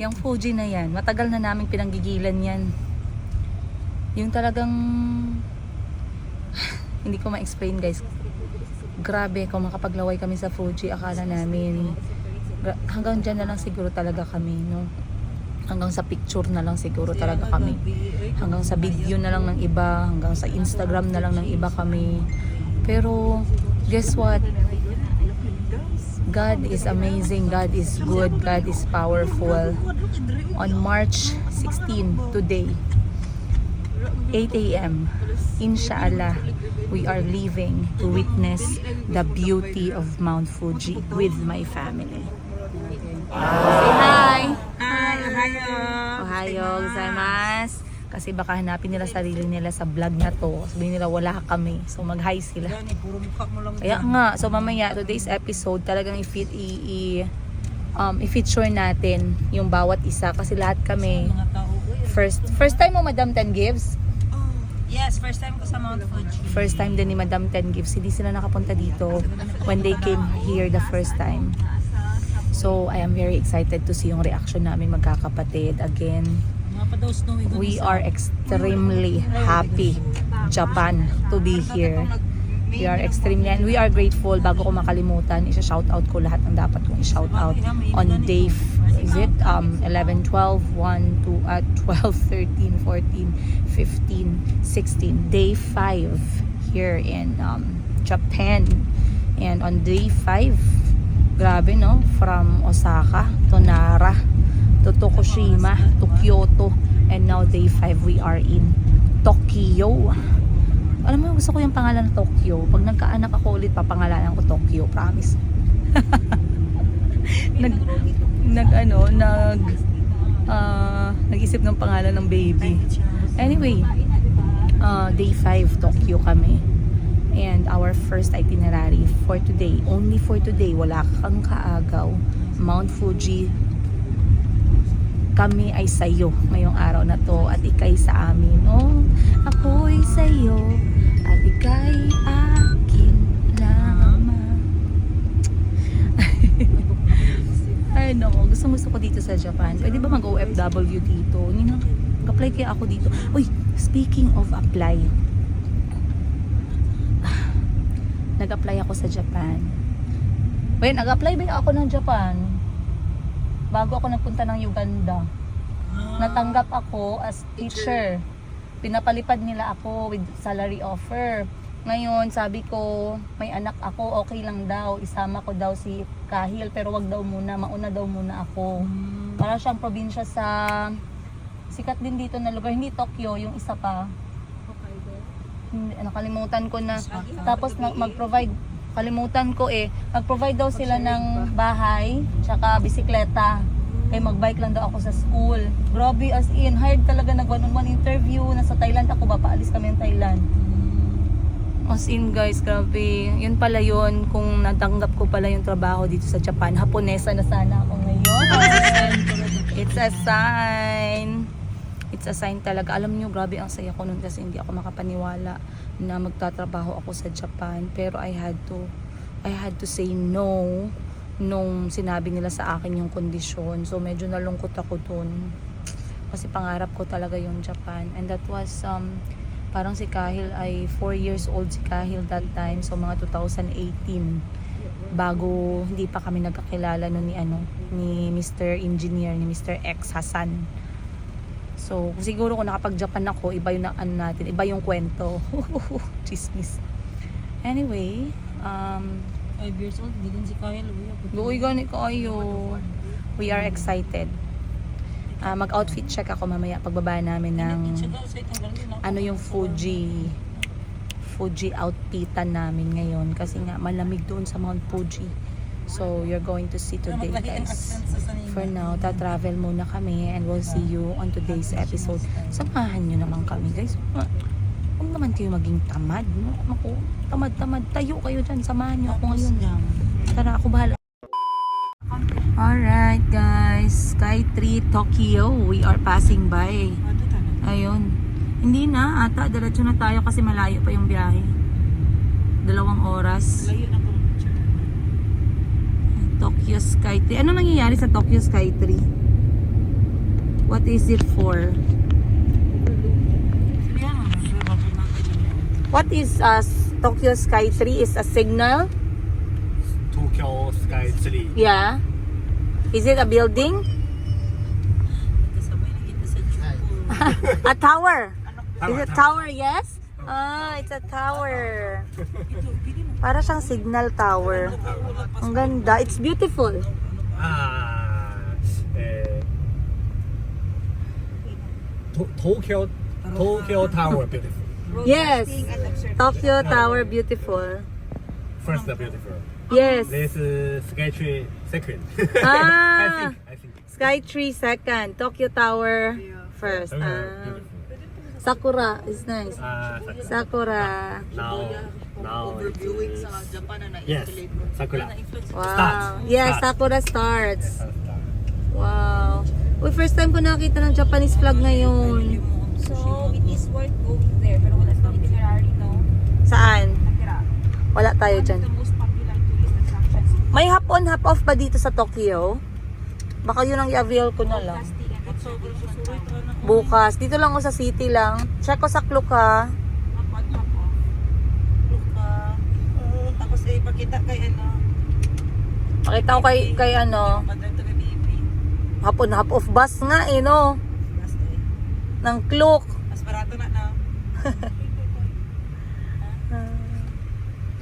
Yung Fuji na yan, matagal na naming pinanggigilan yan. Yung talagang hindi ko ma-explain guys. Grabe, kung makapaglaway kami sa Fuji, akala namin hanggang dyan na lang siguro talaga kami, no? Hanggang sa picture na lang siguro talaga kami. Hanggang sa video na lang ng iba, hanggang sa Instagram na lang ng iba kami. Pero guess what? God is amazing, God is good, God is powerful. On March 16, today, 8 a.m. Inshallah, we are leaving to witness the beauty of Mount Fuji with my family. Say hi! Hi, ohayo. Ohayo gozaimasu. Kasi baka hanapin nila sarili nila sa vlog na to. Sabihin nila wala kami. So mag-hi sila. Yan, puro mukha mo lang. Kaya nga, so mamaya today's episode talagang i-feature natin yung bawat isa kasi lahat kami Mga tao. first time mo Madam Ten Gives? Yes, first time ko sa Mount Fuji. First time din ni Madam Ten Gives. Hindi sila nakapunta dito when they came here the first time. So I am very excited to see yung reaction namin magkakapatid again. Mga pa daw snowy. We are extremely happy, Japan, to be here. We are extremely, and we are grateful. Bago ko makalimutan, isa-shout out ko lahat ng dapat kong i-shout out on day, is it 11, 12, 1, 2, 12, 13, 14, 15, 16, day 5 here in Japan. And on day 5, grabe no, from Osaka to Nara to Tokushima to Kyoto, and now day 5 we are in Tokyo. Alam mo, gusto ko yung pangalan ng Tokyo. Pag nagkaanak ako ulit, papangalanan ko Tokyo, promise. Nag-isip ng pangalan ng baby. Anyway, day 5 Tokyo kami. And our first itinerary for today, only for today, wala kang kaagaw, Mount Fuji. Kami ay sayo ngayong araw na to at ikay sa amin. Oh, ako'y sayo at ikay akin lamang. Ay no, gusto ko dito sa Japan. Pwede ba mag-OFW dito? Nag-apply kaya ako dito. Uy, speaking of apply, nag-apply ako sa Japan. Wait, nag-apply ba ako ng Japan? Bago ako nagpunta ng Uganda. Natanggap ako as teacher. Pinapalipad nila ako with salary offer. Ngayon, sabi ko, may anak ako, okay lang daw. Isama ko daw si Kahil, pero wag daw muna, mauna daw muna ako. Para siyang probinsya sa sikat din dito na lugar. Hindi Tokyo, yung isa pa. Nakalimutan ko na. Tapos mag-provide, kalimutan ko mag-provide daw sila ng bahay, tsaka bisikleta. Kaya mag-bike lang daw ako sa school. Grabe, as in, hired talaga, nag one-on-one interview. Nasa Thailand ako ba? Paalis kami ng Thailand. As in guys, grabe. Yun pala yun, kung natanggap ko pala yung trabaho dito sa Japan. Haponesa na sana ako ngayon. It's a sign. It's a sign talaga. Alam nyo, grabe ang saya ko nun kasi hindi ako makapaniwala na magtatrabaho ako sa Japan. Pero I had to say no nung sinabi nila sa akin yung kondisyon. So medyo nalungkot ako dun. Kasi pangarap ko talaga yung Japan. And that was parang si Kahil ay 4 years old si Kahil that time. So mga 2018. Bago hindi pa kami nagkakilala no ni Mr. Engineer, ni Mr. X Hassan. So, siguro kung nakapag-Japan ako, iba yung natin, iba yung kwento. Chismis. Anyway, 5 years old, hindi din si Kyle. Uy, gani kayo. We are excited. Mag-outfit check ako mamaya pagbaba namin ng yung Fuji outfitan namin ngayon. Kasi nga, malamig doon sa Mount Fuji. So, you're going to see today, guys. For now, ta-travel muna kami and we'll see you on today's episode. Samahan nyo naman kami, guys. Huwag naman kayo maging tamad. No? Ako, tamad-tamad. Tayo kayo dyan. Samahan nyo ako ngayon. Tara, ako bahala. Alright, guys. Skytree, Tokyo. We are passing by. Ayun. Hindi na. Ata, diretso na tayo kasi malayo pa yung biyahe. 2 oras. Layo na po. Tokyo Skytree. Ano nangyayari sa Tokyo Skytree? What is it for? Sabihan mo, mapapag natin. What is Tokyo Sky Tree? Is a signal? Tokyo Sky Tree. Yeah. Is it a building? Kasabay na kita sa Chupo. A tower. Is it tower? Yes. Ah, it's a tower. Para siyang signal tower. Ang ganda. It's beautiful. Tokyo Tower beautiful. Yes. Tokyo Tower beautiful. First the beautiful. Yes. This Sky Tree second. Ah. I think. Sky Tree second. Tokyo Tower first. Beautiful. Sakura is nice. Sakura. Now Overviewing sa Japan na yes, Sakura. Wow. Start. Yes, Start. Sakura starts. Wow. Uy, first time ko nakita ng Japanese flag ngayon. So, it is worth going there. Pero wala sa itinerary, no? Saan? Nakira. Wala tayo One dyan. of the most popular tourist attractions. May hop on, hop off ba dito sa Tokyo? Baka yun ang i-avail ko na lang. Casting and observation. Bukas. Dito lang ako sa city lang. Check ko sa Klook ha. Hapon, hapon. Tapos ipakita kay ano. Pakita ko kay ano. Padang to kay baby. Hop on, hop off bus nga eh no. Basta eh. Ng Klook. Mas barato na na.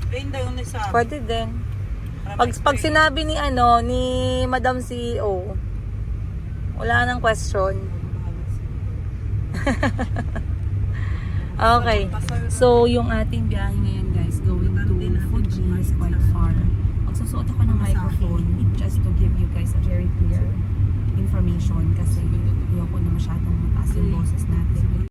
Train daw na sa. Pwede din. Pag sinabi ni ni Madam CEO, wala nang question. Okay. So, yung ating biyahe ngayon guys, going to Fuji is quite far. Magsusuot ako ng microphone just to give you guys a very clear information kasi ayoko na masyadong mataas yung boses natin.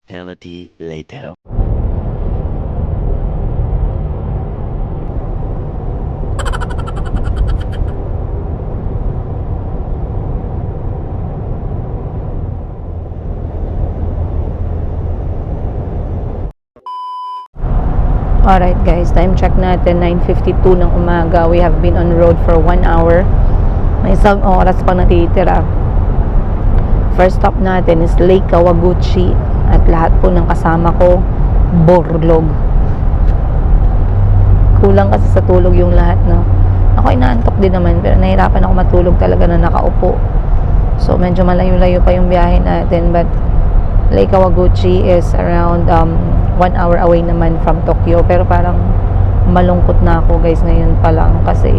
Eternity later. Alright guys, time check natin 9:52 ng umaga. We have been on road for 1 hour. May isang oras pa natitira. First stop natin is Lake Kawaguchi at lahat po ng kasama ko borlog. Kulang kasi sa tulog yung lahat, no? Ako inaantok din naman pero nahirapan ako matulog talaga na nakaupo. So medyo malayo-layo pa yung biyahe natin but Lake Kawaguchi is around 1 hour away naman from Tokyo pero parang malungkot na ako guys ngayon pa lang kasi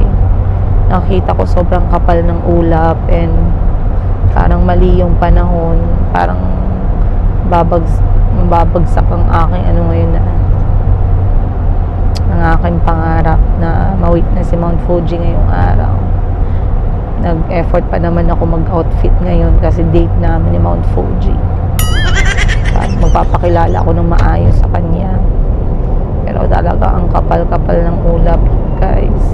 nakita ko sobrang kapal ng ulap and parang mali yung panahon, parang babagsak ang aking ngayon na ang aking pangarap na ma-witness si Mount Fuji ngayong araw. Nag-effort pa naman ako mag-outfit ngayon kasi date namin ni Mount Fuji. Magpapakilala ako ng maayos sa kanya. Pero talaga ang kapal-kapal ng ulap, guys.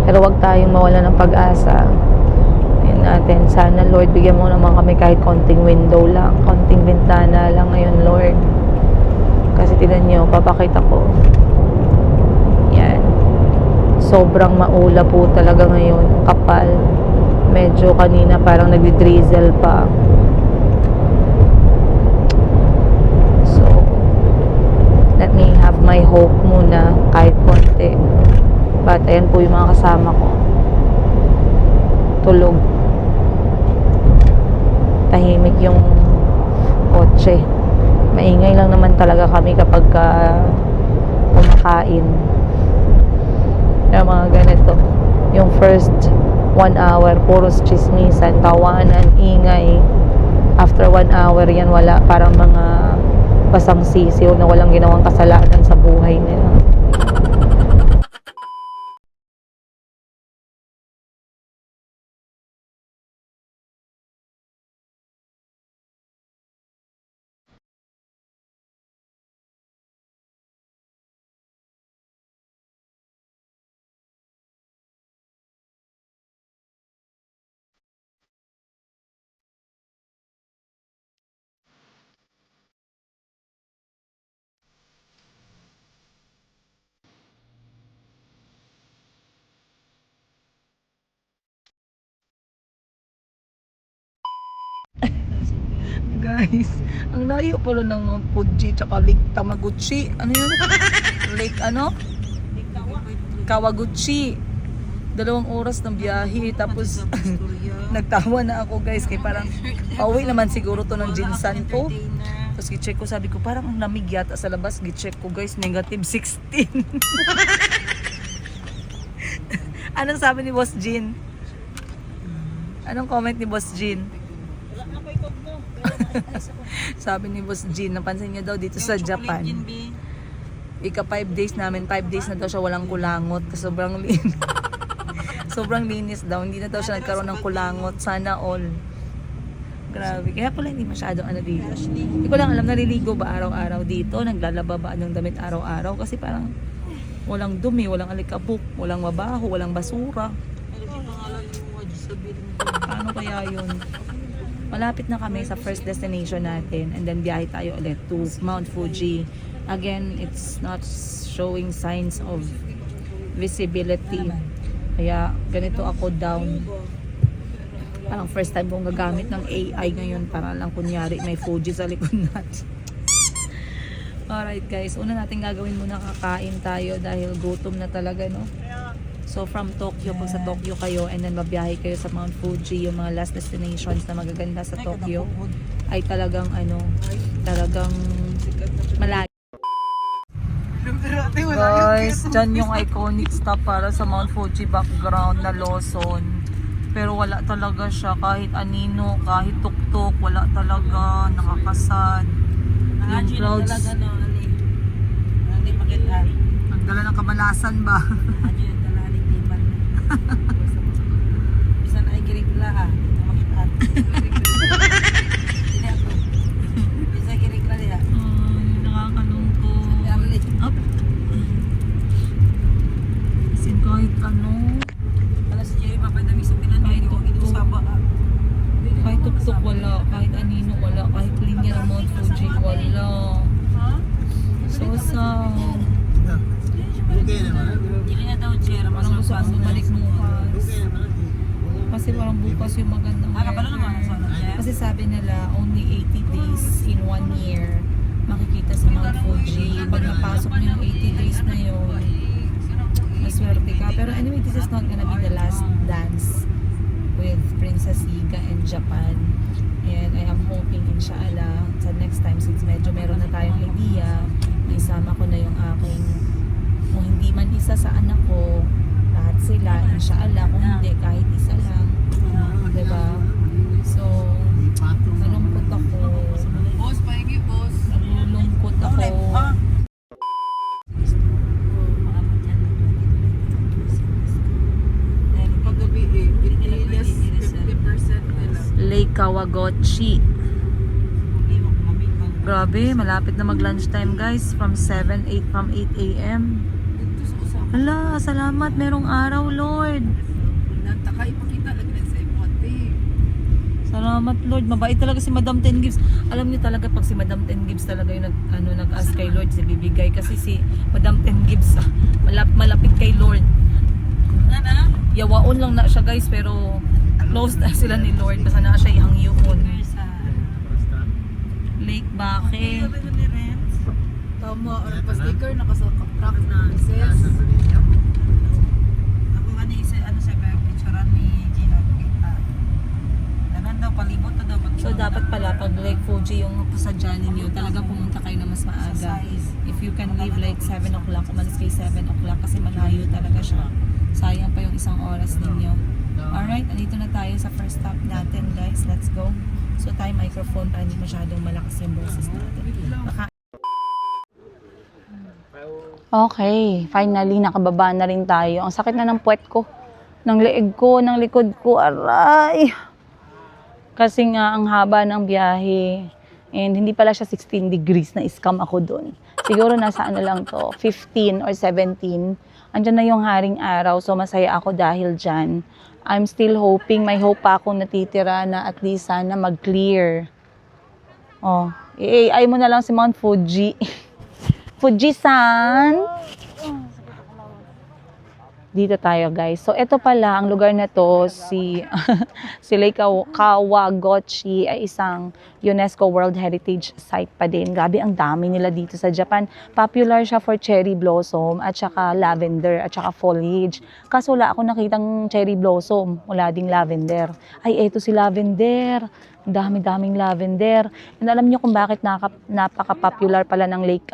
Pero wag tayong mawala ng pag-asa. Ayun natin, sana Lord, bigyan mo naman kami kahit konting window lang, konting bintana lang ngayon, Lord. Kasi tignan nyo, papakita ko. Yan. Sobrang maulap po talaga ngayon, kapal. Medyo kanina parang nagdi-drizzle pa. Let me have my hope muna kahit konti. But ayan po yung mga kasama ko. Tulog. Tahimik yung kotse. Maingay lang naman talaga kami kapag kumakain. Yung mga ganito. Yung first 1 hour, puros chismisan, tawanan, ingay. After 1 hour yan, wala. Parang mga basang sisiw na walang ginawang kasalanan sa buhay nila. guys. Ang layo pala ng Mount Fuji tsaka Lake Tamaguchi. Ano yun? Lake ano? Kawaguchi. 2 oras ng biyahe. Tapos nagtawa na ako guys. Kaya parang pauwi naman siguro to ng Jinsan ko. Tapos gi-check ko, sabi ko parang ang lamig yata sa labas. Gi-check ko guys, negative 16. Anong sabi ni Boss Jean? Anong comment ni Boss Jean? Sabi ni Boss Jean, napansin niya daw dito sa Japan. Ika 5 days namin, 5 days na daw siya walang kulangot. Kasi sobrang linis. Sobrang linis daw. Hindi na daw siya nagkaroon ng kulangot. Sana all. Grabe. Kaya pala hindi masyadong ano dito. Hindi ko lang alam, naliligo ba araw-araw dito? Naglalaba ba ng damit araw-araw? Kasi parang walang dumi, walang alikabok, walang mabaho, walang basura. Paano kaya yun? Malapit na kami sa first destination natin and then biyahe tayo ulit to Mount Fuji. Again, it's not showing signs of visibility. Kaya ganito ako down. Parang first time kong gagamit ng AI ngayon para lang kunyari may Fuji sa likod natin. Alright guys, una natin gagawin muna kakain tayo dahil gutom na talaga, no? So from Tokyo, pag sa Tokyo kayo and then mabiyahe kayo sa Mount Fuji, yung mga last destinations na magaganda sa Tokyo ay talagang talagang malayo. Guys, dyan yung iconic stop para sa Mount Fuji background na Lawson. Pero wala talaga siya, kahit anino, kahit tuktok, wala talaga, nakakasad. Yung crowds, ang dala ng kamalasan ba? Bisa na girigla ha. Dito makita. Hindi ako. Bisa girigla niya. Nakakalungkot. Up. Kasi kahit ano, Wala si Jerry papadami sa pinanay ko. Ito saba ha. kahit tuktok wala, kahit anino wala, kahit linya ng Mount Fuji wala. So sad. Hindi na daw Jerry. Parang gusto kong bumalik bukas. Kasi parang bukas yung magandang Kapalo naman sa Jerry. Kasi sabi nila, only 80 days in 1 year makikita sa Mount Fuji. Pag napasok mo yung 80 days na yun, maswerte ka. Pero anyway, this is not gonna be the last dance with Princess Higa in Japan. And I am hoping, inshallah, sa next time, since medyo meron na tayong idea, may isama ko na yung aking, kung hindi man isa sa anak ko, lahat sila, inshallah, kung hindi, kahit isa lang. Diba? So, nalungkot ako. Boss, pahingi boss. Nalungkot ako. Paggabi less 50% nila. Lake Kawaguchi. Grabe, malapit na mag-lunchtime guys. From 8 a.m. Hala, salamat. Merong araw, Lord. Nagtaka ipakita lang na sa imote. Salamat, Lord. Mabait talaga si Madam Ten Gibbs. Alam niyo talaga pag si Madam Ten Gibbs talaga yung nag-ask kay Lord, si bibigay. Kasi si Madam Ten Gibbs malapit kay Lord. Yawaon lang na siya guys, pero close na sila ni Lord. Basta na siya yung yun. Lake Baque. Tama, pa-sticker nakasapak na sis. Ako isa sa picturean ni Gina kita. Danan daw palibot na daw. So dapat pala pag Lake Fuji yung pasadyan ninyo, talaga pumunta kayo na mas maaga. If you can leave like 7 o'clock, umalis kayo 7 o'clock kasi malayo talaga siya. Sayang pa yung isang oras ninyo. Alright, andito na tayo sa first stop natin guys. Let's go. So tayo microphone para hindi masyadong malakas yung boses natin. Okay, finally nakababa na rin tayo. Ang sakit na ng puwet ko, ng leeg ko, ng likod ko, aray! Kasi nga ang haba ng biyahe. And hindi pala siya 16 degrees, na scam ako doon. Siguro nasa ano lang to, 15 or 17. Andyan na yung haring araw, so masaya ako dahil dyan. I'm still hoping, may hope pa akong natitira na at least sana mag-clear. Oh, i-AI mo na lang si Mount Fuji. Fuji-san! Dito tayo guys. So ito pala ang lugar na to, si si Lake Kawagochi ay isang UNESCO World Heritage Site pa din. Grabe ang dami nila dito sa Japan. Popular siya for cherry blossom at saka lavender at saka foliage. Kaso wala ako nakitang cherry blossom, wala ding lavender. Ay eto si lavender. Ang dami-daming lavender. And alam niyo kung bakit napaka-popular pala ng Lake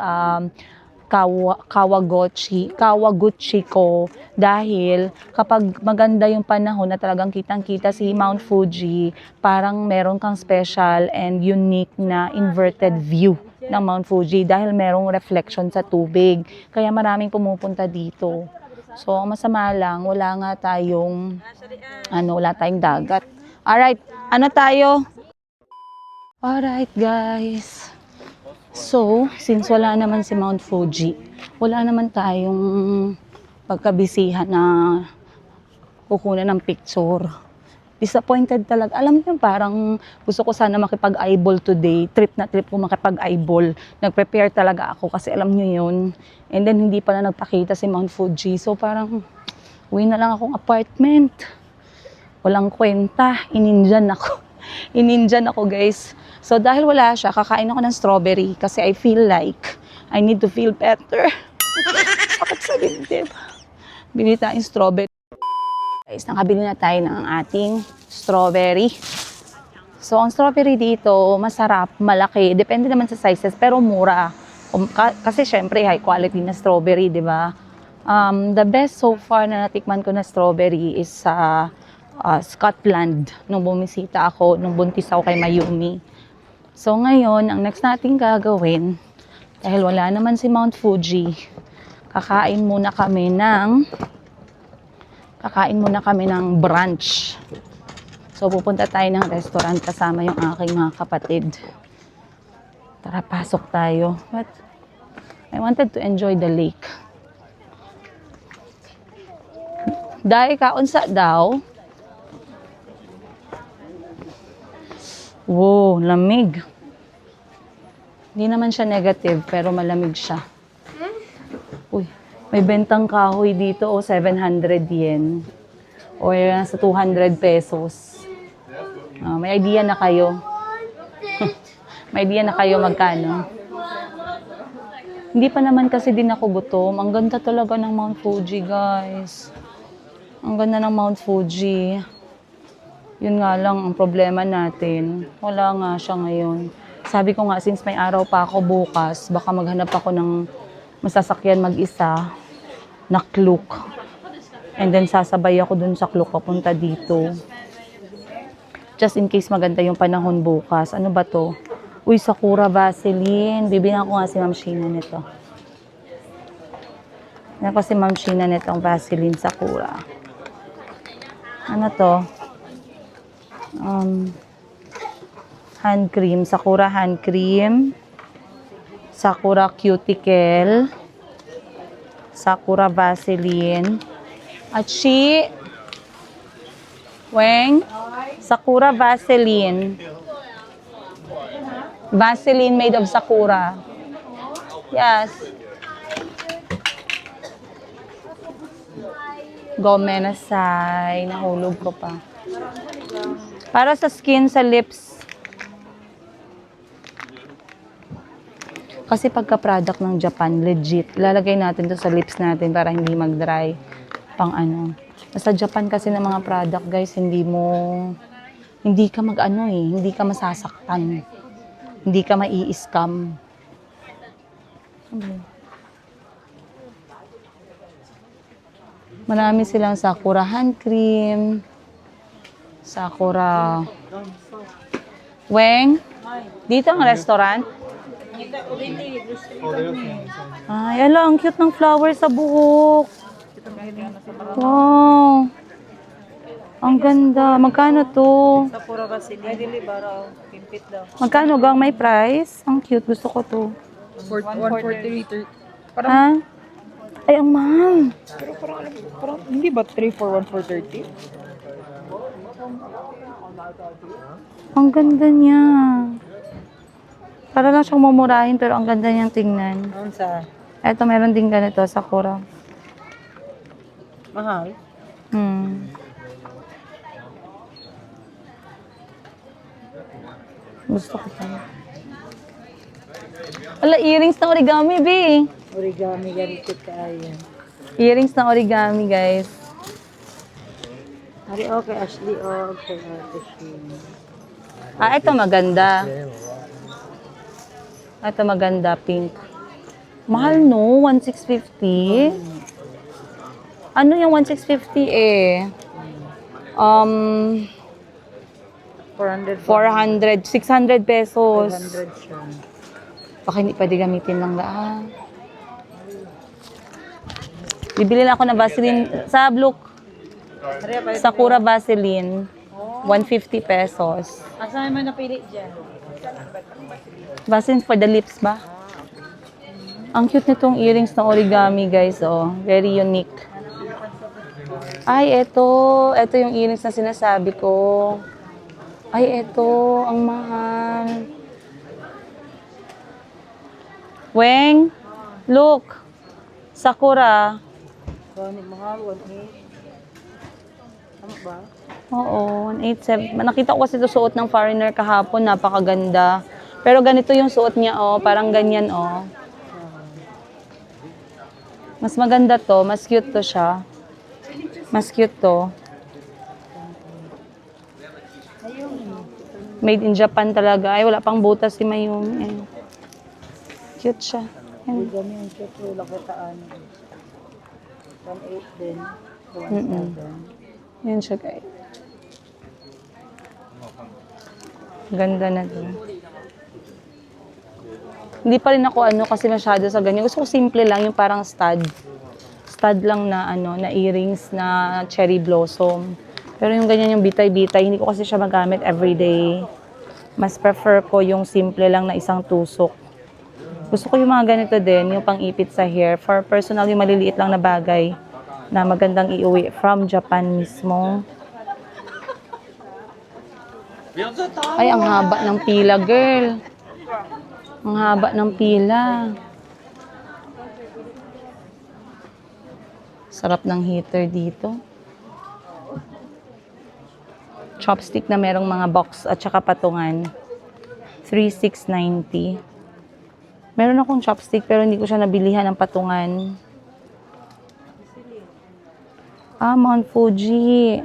Kawaguchi ko dahil kapag maganda yung panahon na talagang kitang-kita si Mount Fuji, parang meron kang special and unique na inverted view ng Mount Fuji dahil merong reflection sa tubig. Kaya maraming pumupunta dito. So, ang masama lang, wala tayong dagat. Alright, Alright guys. So, since wala naman si Mount Fuji, wala naman tayong pagkabisihan na kukunan ng picture. Disappointed talaga. Alam niyo, parang gusto ko sana makipag-eyeball today. Trip ko makipag-eyeball. Nag-prepare talaga ako kasi alam niyo yun. And then, hindi pala nagpakita si Mount Fuji. So, parang uwi na lang akong apartment. Walang kwenta. Ininjan ako guys. So, dahil wala siya, kakain ako ng strawberry kasi I feel like I need to feel better. Sakit sa dibdib. Bili tayong strawberry. Guys, nakabili na tayo ng ating strawberry. So, ang strawberry dito, masarap, malaki. Depende naman sa sizes, pero mura. Kasi syempre, high quality na strawberry, di ba? The best so far na natikman ko na strawberry is sa Scotland. Nung bumisita ako, nung buntis ako kay Mayumi. So ngayon, ang next natin gagawin, dahil wala naman si Mount Fuji, kakain muna kami ng brunch. So pupunta tayo ng restaurant kasama yung aking mga kapatid. Tara, pasok tayo. But I wanted to enjoy the lake. Dahil kaunsa daw. Wow, lamig. Hindi naman siya negative, pero malamig siya. Uy, may bentang kahoy dito, 700 yen. O nasa 200 pesos. May idea na kayo. May idea na kayo magkano. Hindi pa naman kasi din ako gutom. Ang ganda talaga ng Mount Fuji, guys. Ang ganda ng Mount Fuji. Yun nga lang ang problema natin. Wala nga siya ngayon. Sabi ko nga, since may araw pa ako bukas, baka maghanap ako ng masasakyan mag-isa na Klook. And then sasabay ako dun sa Klook papunta dito. Just in case maganda yung panahon bukas. Ano ba to? Uy, Sakura Vaseline. Bibigyan ko nga si Ma'am Sheena nito. Bibigyan ko si Ma'am Sheena nitong Vaseline Sakura. Ano to? Hand cream, Sakura hand cream, Sakura cuticle, Sakura Vaseline, at Weng, Sakura Vaseline. Vaseline made of Sakura. Yes. Gomenasai, nahulog ko pa. Para sa skin, sa lips. Kasi pagka-product ng Japan, legit. Ilalagay natin to sa lips natin para hindi mag-dry. Pang ano. Sa Japan kasi ng mga product, guys, hindi ka hindi ka masasaktan. Hindi ka mai-scam. Marami silang Sakura hand cream. Sakura. Weng, dito ang restaurant? Ay, ala, ang cute ng flower sa buhok. Wow. Ang ganda. Magkano to? Sakura Vaseline. Ay, dili baraw. Pimpit daw. Magkano gang may price? Ang cute. Gusto ko to. 143. Ha? Ay, ang mahal. Pero parang hindi ba 3 for 1 for 30? Ang ganda niya. Para lang siyang mumurahin pero ang ganda niyang tingnan. Ano sa? Eto, meron din ganito, Sakura. Mahal. Gusto ko pa. Wala, earrings na origami, B. Origami ganito tayo. Earrings na origami, guys. Ari okay, Ashley, okay, Ate Shin. Ah, ito maganda. Ito maganda, pink. Mahal no, 1,650. Ano yung 1,650 eh? 400. 400, 600 pesos. 400 siya. Baka hindi pwede gamitin lang daan. Bibili lang ako ng Vaseline sa Blue Sakura Vaseline. 150 pesos. Asan naman napili dyan? Vaseline for the lips ba? Ang cute nitong earrings ng origami, guys. Oh, very unique. Ay, eto. Eto yung earrings na sinasabi ko. Ay, eto. Ang mahal. Weng, look. Sakura. Ganit mahal, 1.8. Tama ba? Oo, 187. Nakita ko kasi ito suot ng foreigner kahapon. Napakaganda. Pero ganito yung suot niya, oh. Parang ganyan, oh. Mas maganda to. Mas cute to siya. Mas cute to. Made in Japan talaga. Ay, wala pang butas si Mayumi. Eh. Cute siya. Yan. Origami yung cute, wala kitaan. 1.8 din. Mm-mm. 1.7. Yan siya, guys. Ganda na to. Hindi pa rin ako kasi masyado sa ganyan. Gusto ko simple lang, yung parang stud. Stud lang na na earrings na cherry blossom. Pero yung ganyan yung bitay-bitay, hindi ko kasi siya magamit everyday. Mas prefer ko yung simple lang na isang tusok. Gusto ko yung mga ganito din, yung pang-ipit sa hair. For personal, yung maliliit lang na bagay na magandang iuwi from Japan mismo. Ay, ang haba ng pila, girl. Ang haba ng pila. Sarap ng heater dito. Chopstick na merong mga box at saka patungan. 3,690. Meron akong chopstick pero hindi ko siya nabilihan ng patungan. Ah, Mount Fuji.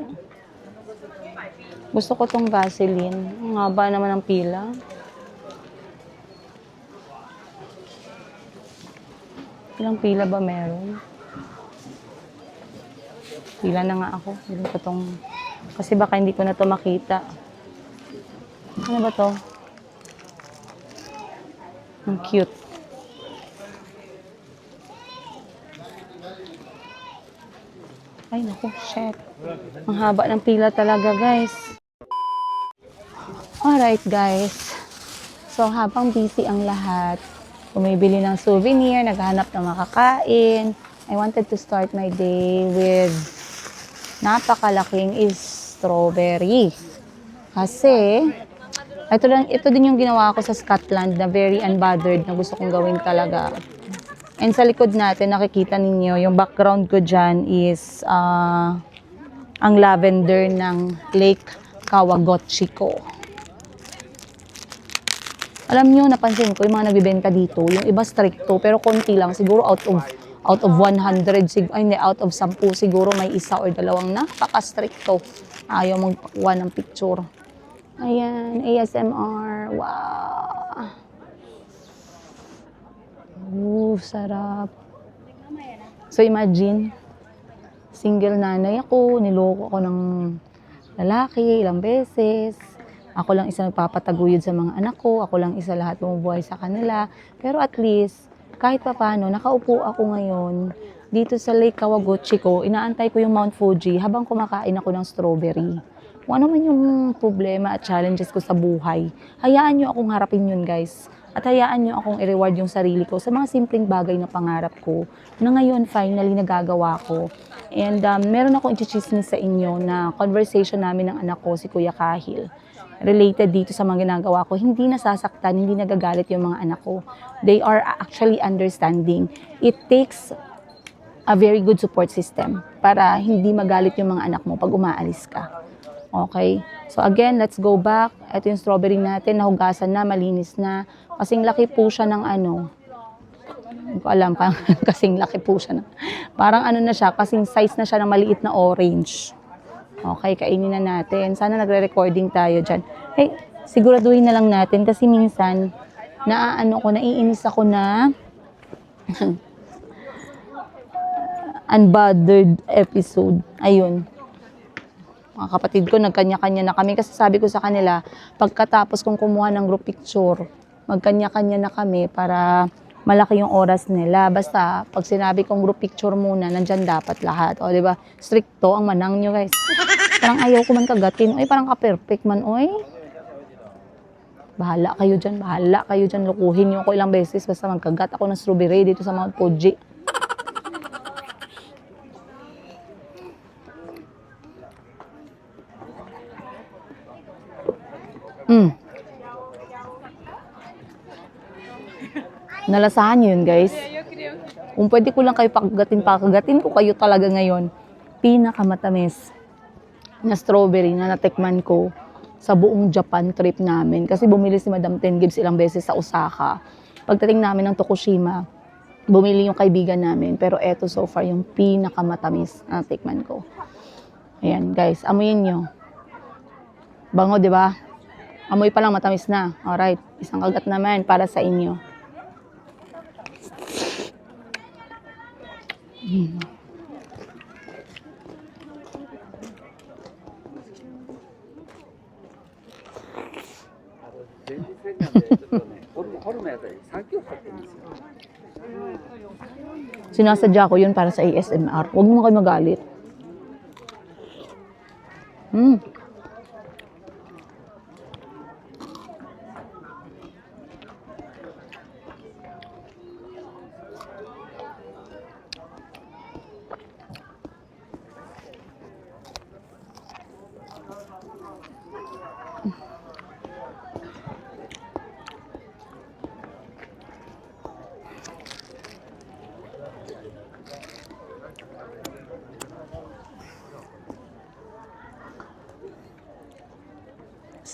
Gusto ko tong Vaseline. Ang haba naman ng pila. Ilang pila ba meron? Pila na nga ako. Hindi ko tong... Kasi baka hindi ko na to makita. Ano ba to? Ang cute. Ay, naku, shit. Ang haba ng pila talaga, guys. Alright, guys. So, habang busy ang lahat, bumibili ng souvenir, naghahanap ng makakain, I wanted to start my day with napakalaking strawberry. Kasi, ito din yung ginawa ko sa Scotland na very unbothered na gusto kong gawin talaga. And sa likod natin, nakikita ninyo, yung background ko dyan is ang lavender ng Lake Kawagochiko. Alam nyo, napansin ko, yung mga nagbibenta dito, yung iba stricto, pero konti lang, siguro out of 100, out of 10 siguro may isa or dalawang napaka-stricto. Ayaw magpakuha ng picture. Ayan, ASMR. Wow. Sarap. So imagine, single nanay ako, niloko ako ng lalaki ilang beses. Ako lang isa nagpapataguyod sa mga anak ko, ako lang isa lahat bumubuhay sa kanila. Pero at least, kahit papano, nakaupo ako ngayon dito sa Lake Kawagochiko, inaantay ko yung Mount Fuji habang kumakain ako ng strawberry. Kung ano man yung problema at challenges ko sa buhay, hayaan nyo akong harapin yun, guys. At hayaan nyo akong i-reward yung sarili ko sa mga simpleng bagay na pangarap ko na ngayon finally nagagawa ko. And meron akong i-chismis sa inyo na conversation namin ng anak ko, si Kuya Kahil. Related dito sa mga ginagawa ko, hindi nasasaktan, hindi nagagalit yung mga anak ko. They are actually understanding. It takes a very good support system para hindi magalit yung mga anak mo pag umaalis ka. Okay? So again, let's go back. Ito yung strawberry natin, nahugasan na, malinis na. Kasing laki po siya ng ano. Hindi ko alam, kasing laki po siya. Parang ano na siya, kasing size na siya ng maliit na orange. Okay, kainin na natin. Sana nagre-recording tayo dyan. Hey, siguraduhin na lang natin kasi minsan, naiinis ako na unbothered episode. Ayun. Mga kapatid ko, nagkanya-kanya na kami kasi sabi ko sa kanila, pagkatapos kong kumuha ng group picture, magkanya-kanya na kami para malaki yung oras nila. Basta, pag sinabi kong group picture muna, nandyan dapat lahat. O, diba? Stricto ang manang nyo, guys. Parang ayaw ko man kagatin. Oy, parang ka-perfect man, oy. Bahala kayo dyan. Bahala kayo dyan. Lukuhin nyo ko ilang beses. Basta magkagat ako ng strawberry dito sa Mount Fuji. Nalasahan nyo yun, guys. Kung pwede ko lang kayo pakagatin ko kayo talaga ngayon. Pinakamatamis na strawberry na natikman ko sa buong Japan trip namin. Kasi bumili si Madam Ten Gibbs ilang beses sa Osaka. Pagdating namin ng Tokushima, bumili yung kaibigan namin. Pero eto so far yung pinakamatamis na natikman ko. Ayan, guys. Amuyin nyo. Bango, di ba? Amoy pa lang matamis na. Alright. Isang kagat naman para sa inyo. Sinasadya ko yun para sa ASMR. Huwag mo kayo magalit.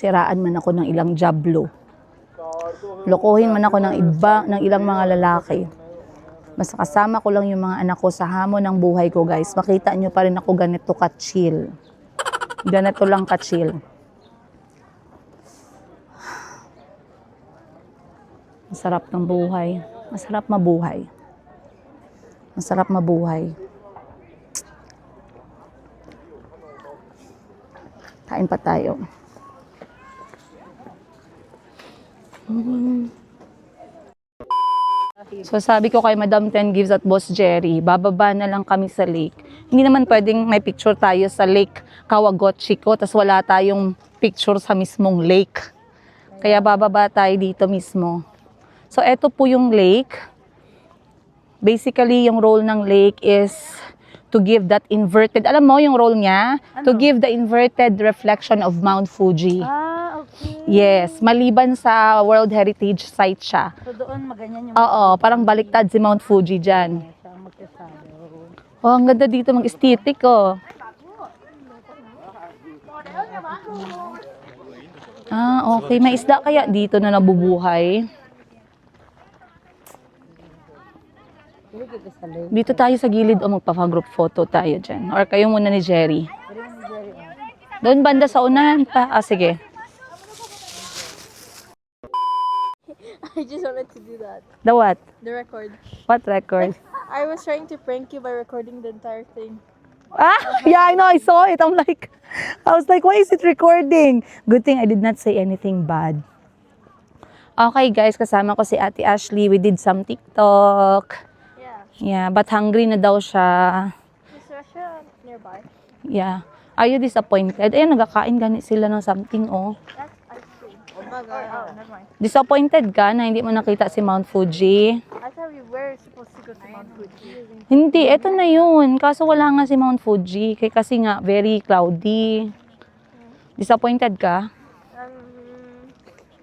Siraan man ako ng ilang jablo. Lokohin man ako ng ilang mga lalaki. Basta kasama ko lang yung mga anak ko sa hamon ng buhay ko, guys. Makita nyo pa rin ako ganito ka-chill. Ganito lang ka-chill. Masarap ng buhay. Masarap mabuhay. Masarap mabuhay. Kain pa tayo. So sabi ko kay Madam Ten Gibbs at Boss Jerry, bababa na lang kami sa lake. Hindi naman pwedeng may picture tayo sa Lake Kawagochiko tas wala tayong picture sa mismong lake. Kaya bababa tayo dito mismo. So eto po yung lake. Basically yung role ng lake is to give that inverted, alam mo yung role niya? To give the inverted reflection of Mount Fuji. Okay. Yes, maliban sa World Heritage Site siya. So doon maganyan yung Oo, parang baliktad si Mount Fuji dyan. Oh, ang ganda dito mag-aesthetic, oh. Ah, okay. May isda kaya dito na nabubuhay? Dito tayo sa gilid o magpa-group photo tayo dyan. Or kayo muna ni Jerry. Doon banda sa unahan pa. Ah, sige. I just wanted to do that. The what? The record. What record? I was trying to prank you by recording the entire thing. Ah, yeah, I know. I saw it. I was like, why is it recording? Good thing I did not say anything bad. Okay, guys. Kasama ko si Ate Ashley. We did some TikTok. Yeah. Yeah, but hungry na daw siya. This restaurant nearby. Yeah. Are you disappointed? Ayan, nagkakain gani sila ng something, oh. That's ice cream. Oh, never mind. Disappointed ka na hindi mo nakita si Mount Fuji? I thought we were supposed to go to Mount Fuji. Hindi, eto na yun. Kaso wala nga si Mount Fuji. Kasi nga, very cloudy. Disappointed ka?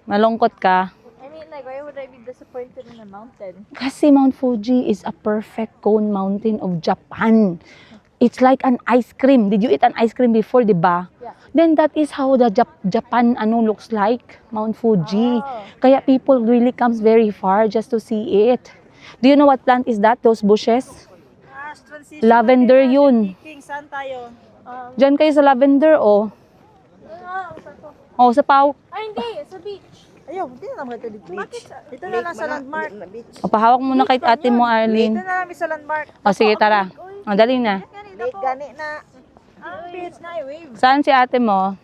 Malungkot ka? I mean, like, why would I be disappointed in a mountain? Kasi Mount Fuji is a perfect cone mountain of Japan. It's like an ice cream. Did you eat an ice cream before, di ba? Yeah. Then that is how the Japan looks like, Mount Fuji. Kaya people really comes very far just to see it. Do you know what plant is that? Those bushes? Transition. Lavender yun. King, saan tayo? Diyan kayo sa lavender, oh. Oh, sa Pau. Ay, hindi. Sa beach. Ayaw, hindi na naman ito beach. Dito na lang sa landmark. O, pahawak muna kay ate mo, Dito Arlene. na lang sa landmark. O, sige, tara. O, dali na. Late gani na. Beach na wave. Saan si ate mo?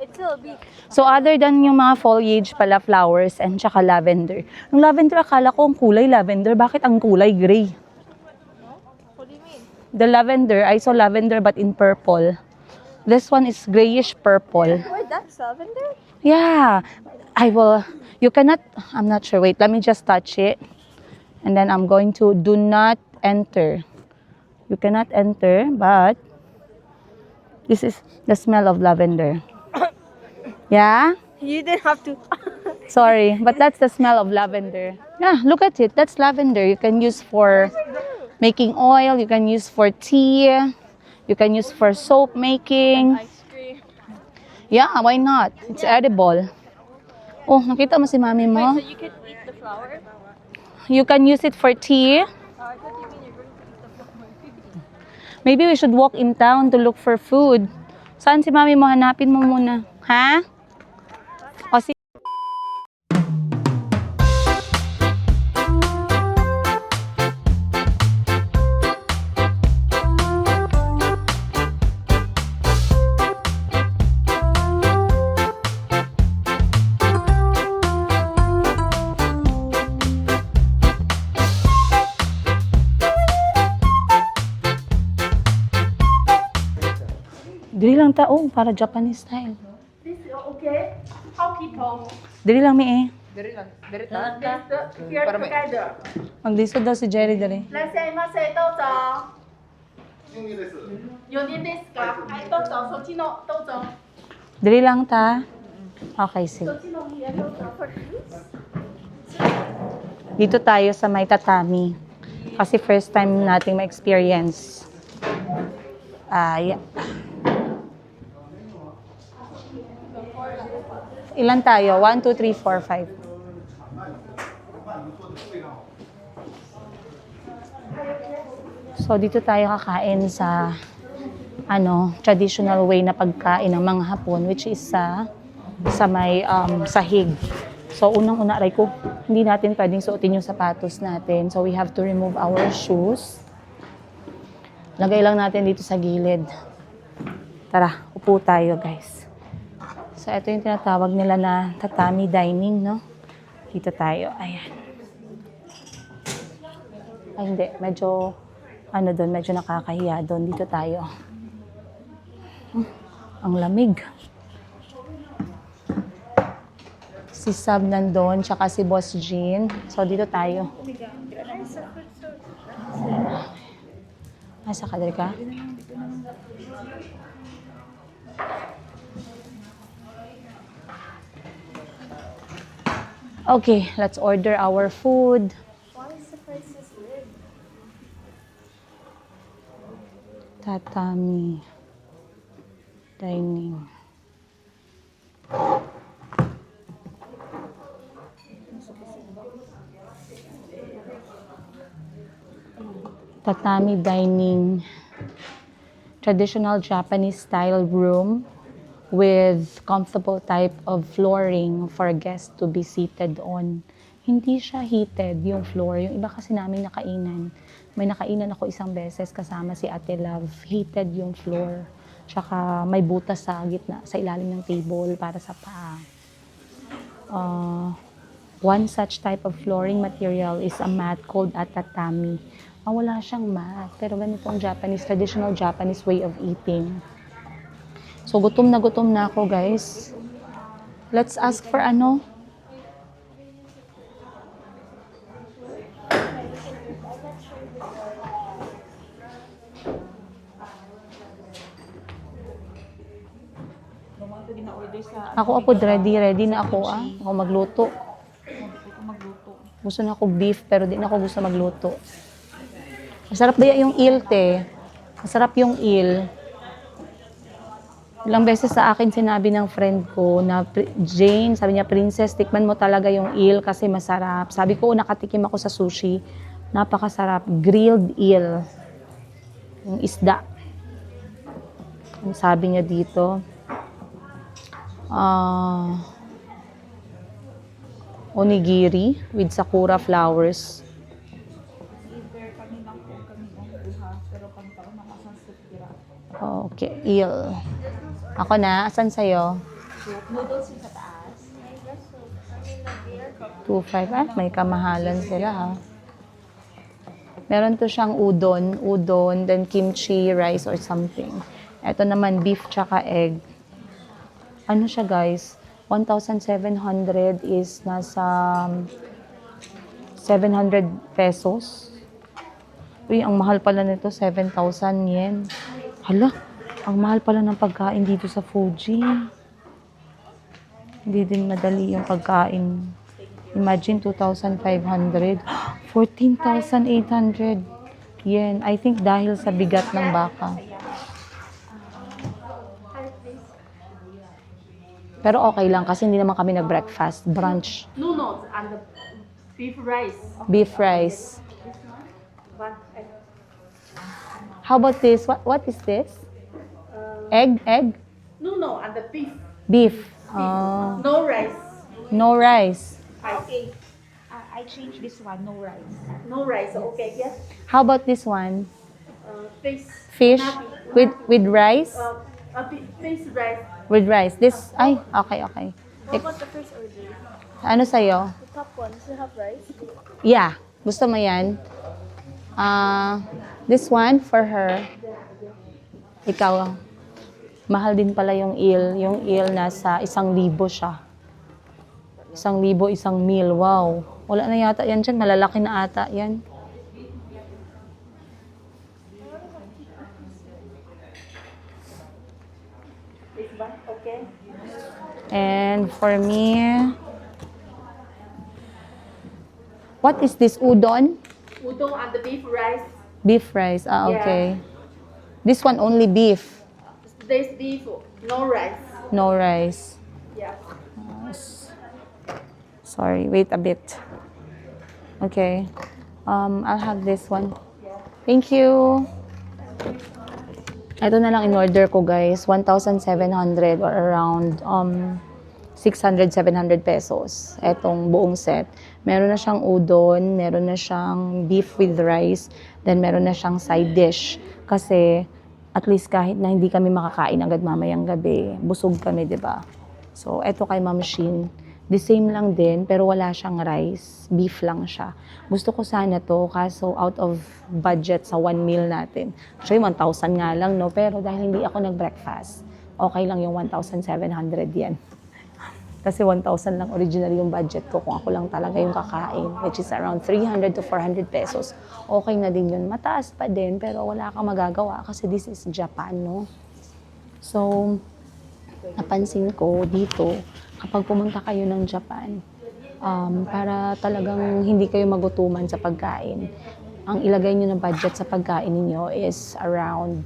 It's still a beach. So, other than yung mga foliage pala, flowers, and tsaka lavender. Yung lavender, akala ko ang kulay lavender. Bakit ang kulay gray? What do you mean? The lavender, I saw lavender but in purple. This one is grayish purple. Wait, that's lavender? Yeah, I will. You cannot, I'm not sure. Wait, let me just touch it. And then I'm going to do not enter. You cannot enter, but this is the smell of lavender. Yeah? You didn't have to. Sorry, but that's the smell of lavender. Yeah, look at it. That's lavender. You can use for making oil. You can use for tea. You can use for soap making. Ice cream. Yeah, why not? It's edible. Oh, nakita mo si mami mo? So you could eat the flower? You can use it for tea. I thought you mean you're going to eat the flower. Maybe we should walk in town to look for food. Saan si mami mo? Hanapin mo muna. Ha? O si... Dili lang ta, oh, para Japanese style. Okay. How people? Dili lang mi eh. Here together. Maglisod daw si Jerry dali. いらっしゃいませ、どうぞ。4人ですか？はい、どうぞ。そっちの、どうぞ。 Dili lang ta. Okay, sige. そっちのお部屋どうぞ。For please. Dito tayo sa may tatami. Kasi first time nating ma-experience. Yeah. Ilan tayo? 1, 2, 3, 4, 5. So, dito tayo kakain sa traditional way na pagkain ng mga Hapon, which is sa may sahig. So, unang-una, aray ko, hindi natin pwedeng suotin yung sapatos natin. So, we have to remove our shoes. Lagay lang natin dito sa gilid. Tara, upo tayo, guys. So, ito yung tinatawag nila na tatami dining, no? Dito tayo. Ayan. Ay, hindi. Medyo, medyo nakakahiya doon. Dito tayo. Ang lamig. Si Sab nandun, tsaka si Boss Jean. So, dito tayo. Asa ka, ka? Okay, let's order our food. Why is the prices big? Tatami. Dining. Tatami dining. Traditional Japanese style room with comfortable type of flooring for guests to be seated on. Hindi siya heated yung floor. Yung iba kasi namin nakainan. May nakainan ako isang beses kasama si Ate Love. Heated yung floor. Tsaka may butas sa gitna, sa ilalim ng table para sa paa. One such type of flooring material is a mat called tatami. Wala siyang mat, pero ganito ang traditional Japanese way of eating. So, gutom na ako, guys. Let's ask for ano? Ako ready na ako Ako magluto. Gusto na ako beef, pero di na ako gusto magluto. Masarap ba yung ilte? Masarap yung eel. Ilang beses sa akin sinabi ng friend ko na, Jane, sabi niya, Princess, tikman mo talaga yung eel kasi masarap. Sabi ko, nakatikim ako sa sushi. Napakasarap. Grilled eel. Yung isda. Ang sabi niya dito, onigiri with sakura flowers. Okay, eel. Ako na, asan sa'yo? Noodles yung sa taas. 2.5. Ah, may kamahalan sila ha. Meron to siyang udon, then kimchi, rice or something. Ito naman, beef tsaka egg. Ano siya guys? 1,700 is nasa 700 pesos. Uy, ang mahal pala nito, 7,000 yen. Hala, ang mahal pala ng pagkain dito sa Fuji. Hindi din madali yung pagkain. Imagine 2,500. 14,800 yen. I think dahil sa bigat ng baka. Pero okay lang kasi hindi naman kami nag-breakfast. Brunch. Noodles and the beef rice. Beef rice. How about this? What is this? Egg? No, and the beef. Beef. Oh. No rice. No rice. Okay. I changed this one, no rice. No rice, okay, yes. How about this one? Fish. Fish with rice? Fish rice. With rice. This, ay, okay. How about the first order? Ano sa'yo? The top one, does it have rice? Yeah. Gusto mo yan? This one for her. Ikaw. Mahal din pala yung eel. Yung eel nasa 1,000 siya. 1,000, isang meal. Wow. Wala na yata yan dyan. Malalaki na ata yan. Okay. And for me, what is this? Udon? Udon and the beef rice. Beef rice. Ah, okay. This one only beef. This beef, no rice. No rice. Yeah. Sorry, wait a bit. Okay. I'll have this one. Thank you. Ito na lang in order ko, guys. 1,700 or around 600, 700 pesos. Etong buong set. Meron na siyang udon, meron na siyang beef with rice, then meron na siyang side dish. Kasi at least kahit na hindi kami makakain agad mamayang gabi, busog kami, di ba? So, eto kay Ma'am Shin. The same lang din, pero wala siyang rice. Beef lang siya. Gusto ko sana to, kaso out of budget sa one meal natin. Actually, 1,000 nga lang, no? Pero dahil hindi ako nag-breakfast, okay lang yung 1,700 yan. Kasi 1,000 lang original yung budget ko kung ako lang talaga yung kakain, which is around 300 to 400 pesos. Okay na din yun. Mataas pa din, pero wala kang magagawa kasi this is Japan, no? So, napansin ko dito, kapag pumunta kayo ng Japan, para talagang hindi kayo magutuman sa pagkain, ang ilagay nyo na budget sa pagkain ninyo is around,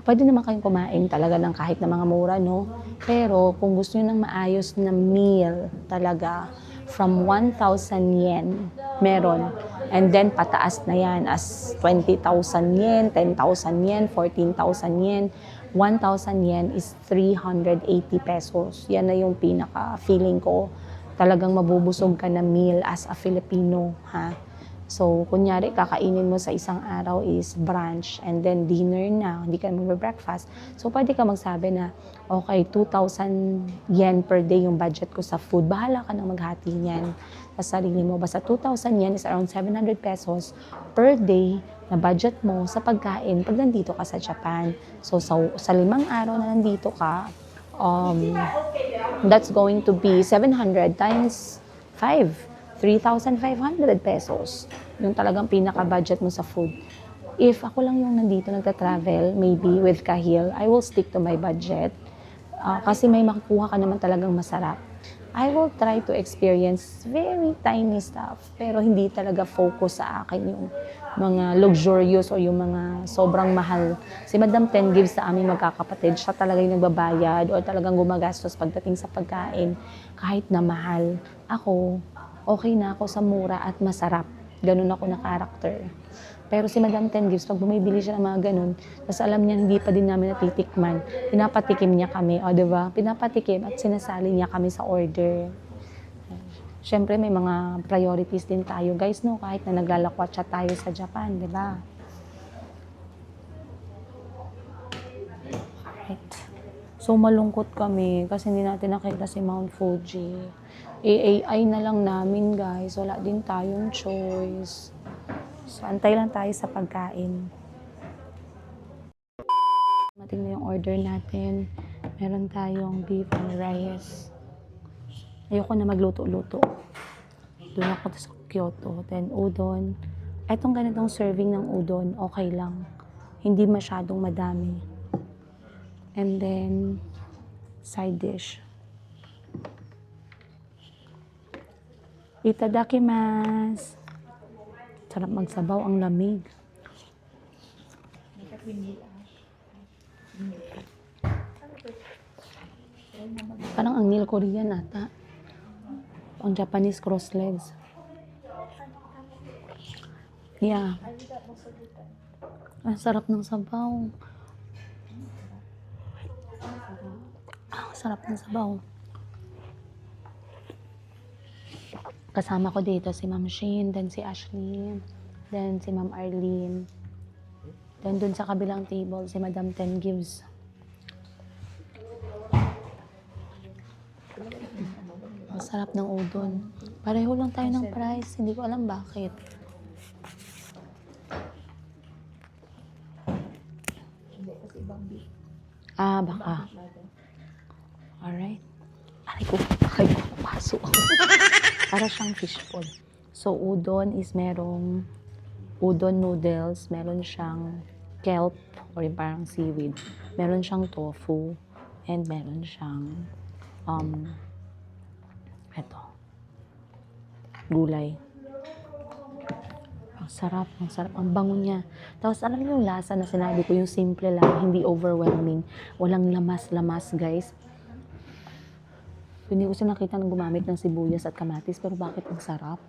pwede naman kayong kumain talaga ng kahit na mga mura, no? Pero kung gusto nyo ng maayos na meal talaga, from 1,000 yen, meron. And then pataas na yan as 20,000 yen, 10,000 yen, 14,000 yen, 1,000 yen is 380 pesos. Yan na yung pinaka-feeling ko. Talagang mabubusog ka na meal as a Filipino, ha? So, kunyari, kakainin mo sa isang araw is brunch and then dinner na, hindi ka mag-breakfast. So, pwede ka magsabi na, okay, 2,000 yen per day yung budget ko sa food. Bahala ka nang maghati niyan sa sarili mo. Basta 2,000 yen is around 700 pesos per day na budget mo sa pagkain pag nandito ka sa Japan. So, sa 5 araw na nandito ka, that's going to be 700 times 5. 3,500 pesos. Yung talagang pinaka-budget mo sa food. If ako lang yung nandito nagta-travel, maybe with Kahil, I will stick to my budget. Kasi may makukuha ka naman talagang masarap. I will try to experience very tiny stuff, pero hindi talaga focus sa akin yung mga luxurious o yung mga sobrang mahal. Si Madam Ten gives sa aming magkakapatid, siya talaga yung nagbabayad o talagang gumagastos pagdating sa pagkain, kahit na mahal. Ako, okay na ako sa mura at masarap. Ganun ako na karakter. Pero si Madam Ten Gives, pag bumibili siya ng mga ganun, tapos alam niya hindi pa din namin natitikman, pinapatikim niya kami, o diba? Pinapatikim at sinasali niya kami sa order. Siyempre may mga priorities din tayo, guys, no? Kahit na naglalakwatsa tayo sa Japan, diba? Alright. So malungkot kami kasi hindi natin nakita si Mount Fuji. AAI na lang namin, guys. Wala din tayong choice. So, antay lang tayo sa pagkain. Mating na yung order natin. Meron tayong beef and rice. Ayoko na magluto-luto. Doon ako sa Kyoto. Then, udon. Etong ganitong serving ng udon, okay lang. Hindi masyadong madami. And then, side dish. Itadakimasu. Sarap magsabaw, ang lamig. Parang ang meal Korean ata. Ang Japanese cross legs. Yeah. Ang sarap ng sabaw. Ang sarap ng sabaw. Kasama ko dito si Ma'am Shane, then si Ashley, then si Ma'am Arlene. Then dun sa kabilang table, si Madam Ten Gives. Ang sarap ng udon. Pareho lang tayo ng price, hindi ko alam bakit. Ah, baka. Alright. Aray ko, paso ako. Para siyang fishball. So, udon is merong udon noodles, meron siyang kelp or yung parang seaweed, meron siyang tofu, and meron siyang gulay. Ang sarap, ang bango niya. Tapos alam niyo yung lasa na sinabi ko, yung simple lang, hindi overwhelming, walang lamas-lamas, guys. Hindi ko siya nakita nang gumamit ng sibuyas at kamatis, pero bakit ang sarap?